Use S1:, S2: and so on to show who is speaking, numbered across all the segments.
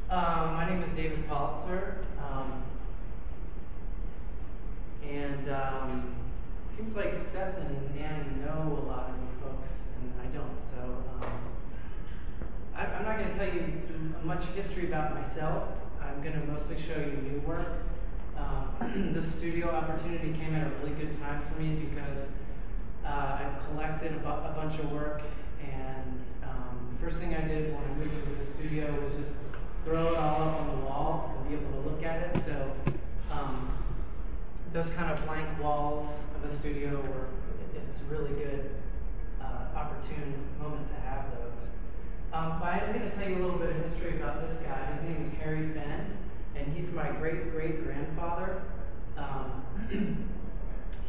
S1: My name is David Politzer, and it seems like Seth and Ann know a lot of you folks, and I don't, so I'm not going to tell you much history about myself. I'm going to mostly show you new work. The studio opportunity came at a really good time for me because I've collected a bunch of work, and the first thing I did when I moved into the studio was just throw it all up on the wall and be able to look at it. So those kind of blank walls of a studio it's a really good opportune moment to have those. But I'm going to tell you a little bit of history about this guy. His name is Harry Fenn, and he's my great-great-grandfather.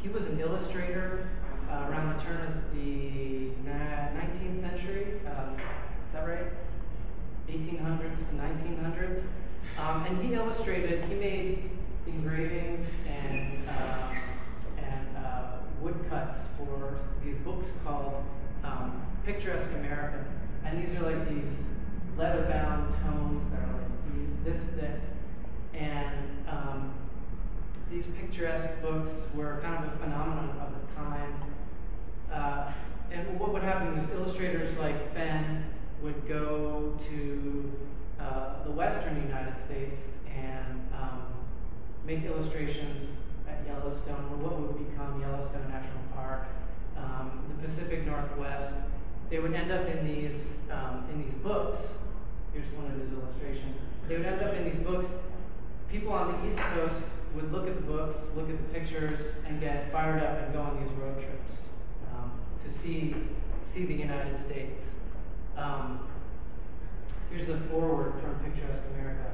S1: He was an illustrator around the turn of the 19th century. Is that right? 1800s to 1900s. And he made engravings and woodcuts for these books called Picturesque American. And these are like these leather-bound tomes that are like this thick. And these picturesque books were kind of a phenomenon of the time. And what would happen was illustrators like Fenn would go to the western United States and make illustrations at Yellowstone, or what would become Yellowstone National Park, the Pacific Northwest. They would end up in these books. Here's one of his illustrations. They would end up in these books. People on the East Coast would look at the books, look at the pictures, and get fired up and go on these road trips to see the United States. Here's the foreword from Picturesque America.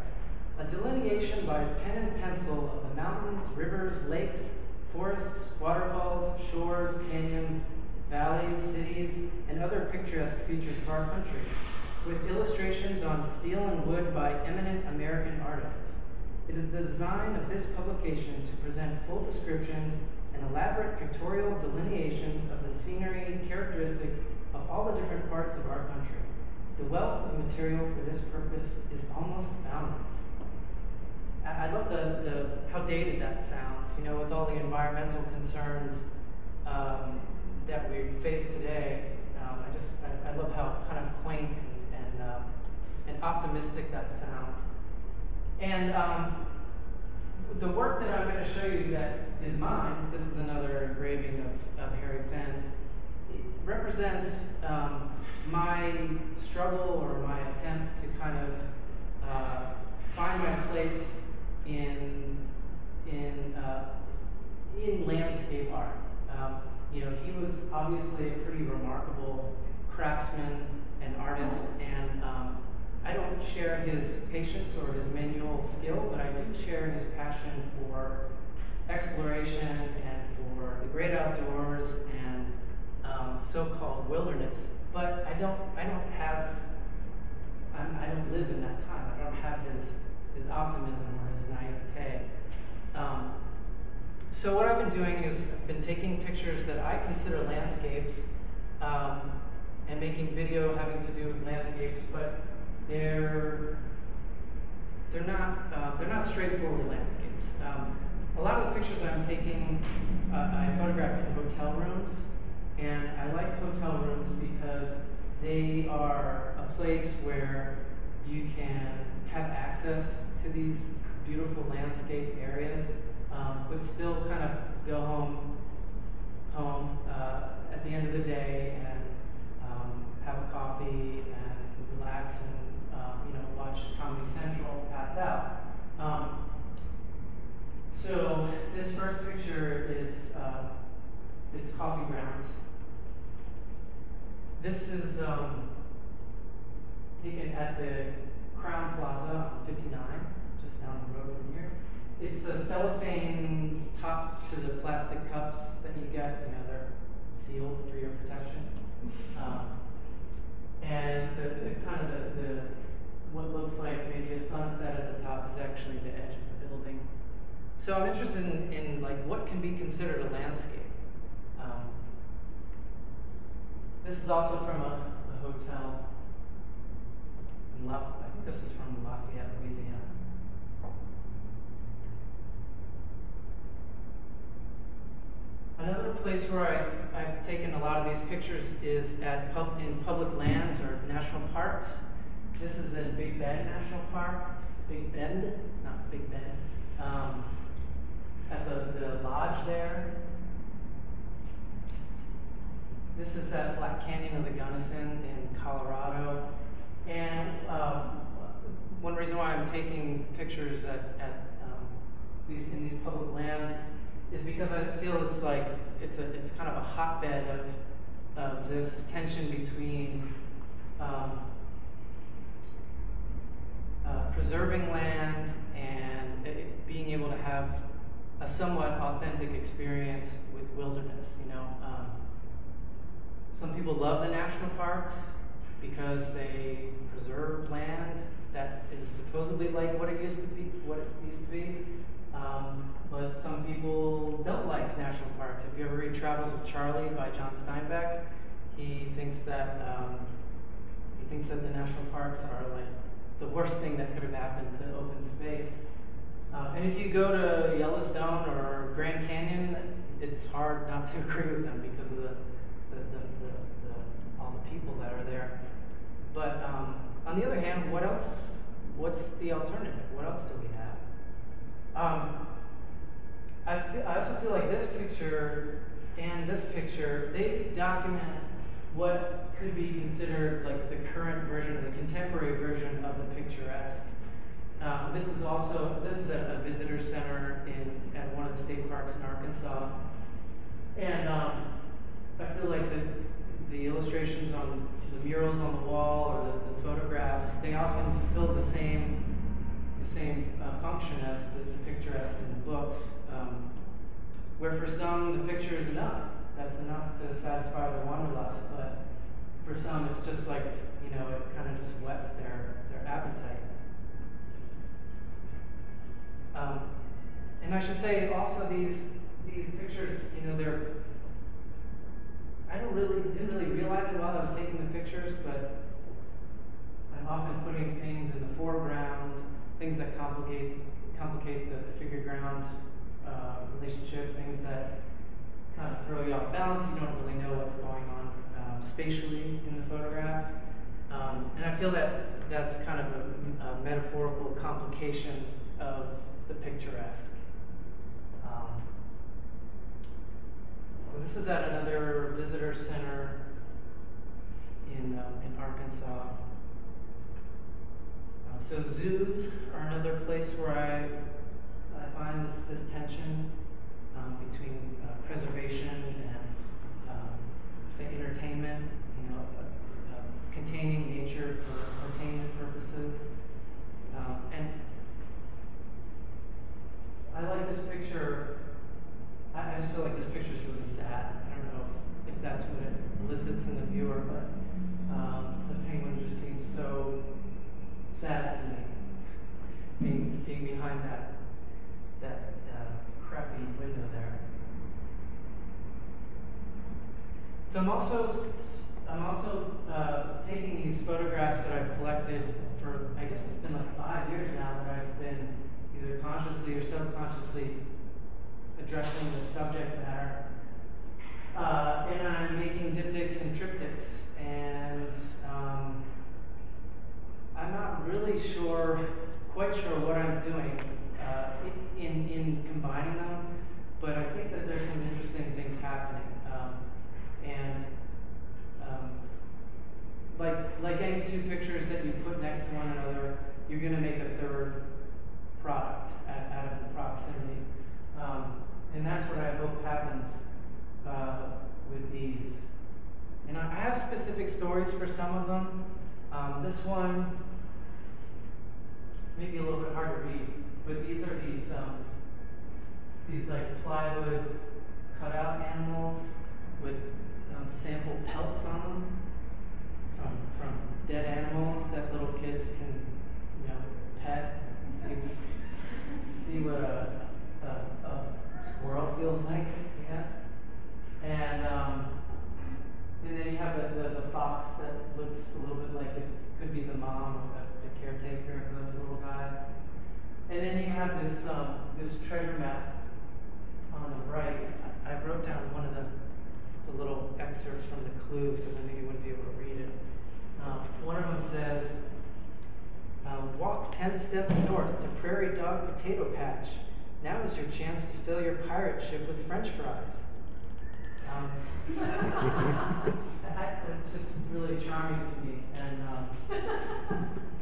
S1: A delineation by pen and pencil of the mountains, rivers, lakes, forests, waterfalls, shores, canyons, valleys, cities, and other picturesque features of our country, with illustrations on steel and wood by eminent American artists. It is the design of this publication to present full descriptions and elaborate pictorial delineations of the scenery characteristic of all the different parts of our country. The wealth of material for this purpose is almost boundless. I love how dated that sounds, you know, with all the environmental concerns that we face today. I love how kind of quaint and optimistic that sounds. And the work that I'm going to show you that is mine, this is another engraving of Harry Fenn's, it represents my struggle or my attempt to kind of find my place in landscape art. You know, he was obviously a pretty remarkable craftsman and artist, and I don't share his patience or his manual skill, but I do share his passion for exploration and for the great outdoors and so-called wilderness. But I don't live in that time. I don't have his optimism or his naivete. So what I've been doing is I've been taking pictures that I consider landscapes and making video having to do with landscapes, but they're not straightforward landscapes. A lot of the pictures I'm taking, I photograph in hotel rooms, and I like hotel rooms because they are a place where you can have access to these beautiful landscape areas, but still kind of go home at the end of the day and have a coffee and relax and watch Comedy Central, pass out. So this first picture is it's coffee grounds. This is taken at the Crown Plaza on 59, just down the road from here. It's a cellophane top to the plastic cups that you get. You know, they're sealed for your protection. And the kind of the what looks like maybe a sunset at the top is actually the edge of the building. So I'm interested in like what can be considered a landscape. This is also from a hotel in Lafayette. think this is from Lafayette, Louisiana. Another place where I've taken a lot of these pictures is in public lands or national parks. This is in Big Bend National Park. Big Bend, not Big Bend. At the lodge there. This is at Black Canyon of the Gunnison in Colorado. And one reason why I'm taking pictures in these public lands is because I feel it's like it's kind of a hotbed of this tension between preserving land and being able to have a somewhat authentic experience with wilderness. Some people love the national parks because they preserve land that is supposedly like what it used to be. But some people don't like national parks. If you ever read Travels with Charlie by John Steinbeck, he thinks that the national parks are like the worst thing that could have happened to open space. And if you go to Yellowstone or Grand Canyon, it's hard not to agree with them because of all the people that are there. But on the other hand, what else? What's the alternative? What else do we have? I also feel like this picture and this picture, they document what could be considered like the current version, the contemporary version of the picturesque. This is at a visitor center at one of the state parks in Arkansas, and I feel like the illustrations on the murals on the wall or the photographs, they often fulfill the same function as the picturesque in the books, where for some the picture is enough. That's enough to satisfy their wanderlust, but for some it's just like, it kind of just whets their appetite. And I should say also these pictures, I didn't really realize it while I was taking the pictures, but I'm often putting things in the foreground, things that complicate the figure-ground relationship, things that kind of throw you off balance. You don't really know what's going on spatially in the photograph. And I feel that that's kind of a metaphorical complication of the picturesque. So this is at another visitor center in Arkansas. So zoos are another place where I find this tension between preservation and say entertainment, containing nature for entertainment purposes. And I like this picture. I just feel like this picture is really sad. I don't know if that's what it elicits in the viewer, but the penguin just seems so sad to me, being behind that crappy window there. So I'm also taking these photographs that I've collected for, I guess it's been like 5 years now that I've been either consciously or subconsciously addressing the subject matter. And I'm making diptychs and triptychs, and I'm not really quite sure what I'm doing in combining them, but I think that there's some interesting things happening. Like any two pictures that you put next to one another, you're going to make a third product out of the proximity. And that's what I hope happens with these. And I have specific stories for some of them. This one may be a little bit hard to read, but these are these like plywood cutout animals with sample pelts on them from dead animals that little kids can pet and see what a squirrel feels like, I guess. And then you have the fox that looks a little bit like it could be the mom of the
S2: caretaker of those little guys. And then you have this this treasure map on the right. I wrote down one of the little excerpts from the clues because I knew you wouldn't be able to read it. One of them says, walk 10 steps north to Prairie Dog Potato Patch. Now is your chance to fill your pirate ship with French fries. It's just really charming to me, and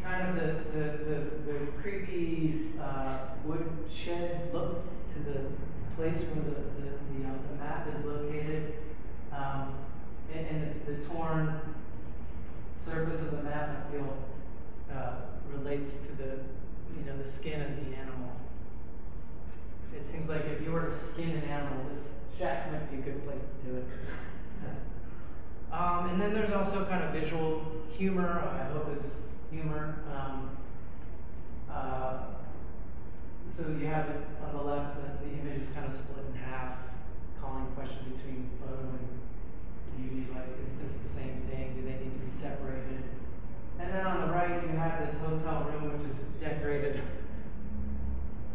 S2: kind of the creepy woodshed look to the place where the map is located, and the torn surface of the map, I feel, relates to the skin of the animal. It seems like if you were to skin an animal, this shack might be a good place to do it. And then there's also kind of visual humor, I hope is humor. So you have it on the left, the image is kind of split in half, calling question between photo and beauty, like is this the same thing? Do they need to be separated? And then on the right, you have this hotel room which is decorated,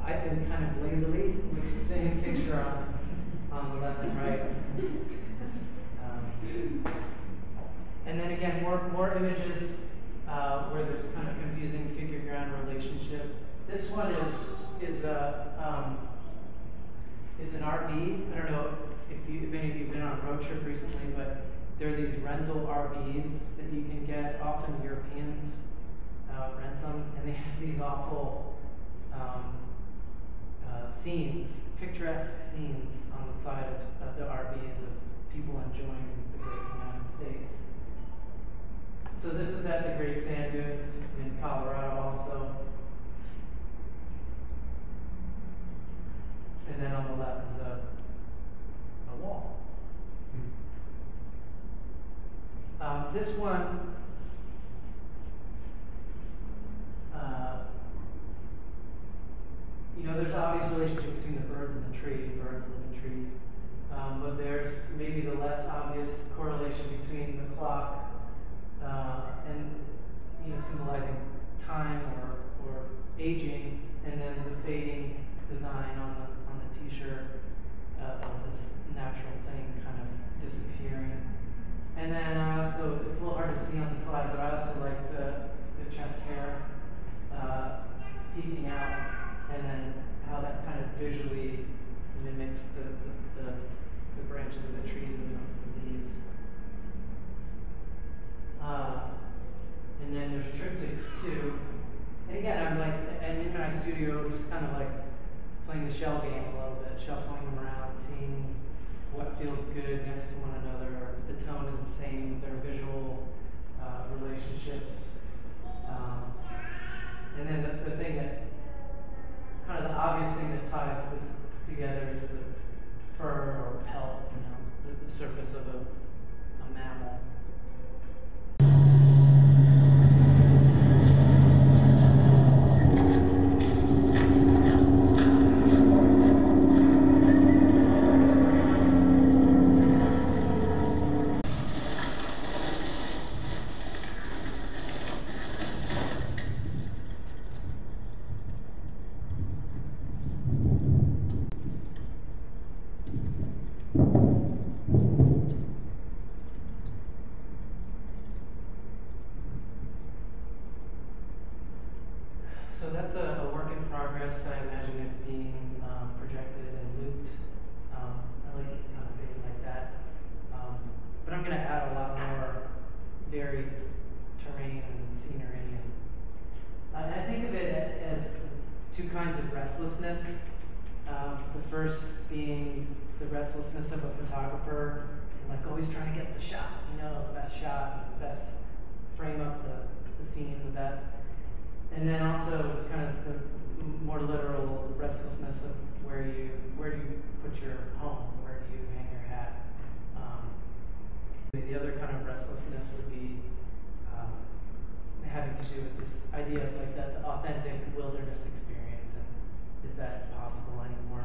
S2: I think, kind of lazily with the same picture on the left and right. And then again, more images where there's kind of confusing figure-ground relationship. This one is an RV. I don't know if any of you have been on a road trip recently, but there are these rental RVs that you can get. Often Europeans rent them, and they have these awful scenes, picturesque scenes on the side of the RVs of people enjoying the great United States. So this is at the Great Sand Dunes in Colorado also. And then on the left is a wall. This one, there's an obvious relationship between the birds and the tree. Birds live in trees. But there's maybe the less obvious correlation between the clock and symbolizing time or aging, and then the fading design on the T-shirt of this natural thing kind of disappearing. And then I also, it's a little hard to see on the slide, but I also like the chest hair peeking out, and then how that kind of visually mimics the branches of the trees and the leaves. And then there's triptychs too. And again, I'm in my studio just kind of like playing the shell game a little bit, shuffling them around, seeing what feels good next to one another, or if the tone is the same, their visual relationships. And then the thing that, kind of the obvious thing that ties this together is the fur or pelt, the surface of a mammal. So that's a work in progress. I imagine it being projected and looped. I like it kind of big like that. But I'm going to add a lot more varied terrain and scenery. And I think of it as two kinds of restlessness. The first being the restlessness of a photographer, like always trying to get the shot, the best shot, the best frame up the scene the best. And then also it's kind of the more literal restlessness of where do you put your home, where do you hang your hat. The other kind of restlessness would be having to do with this idea of like the authentic wilderness experience, and is that possible anymore?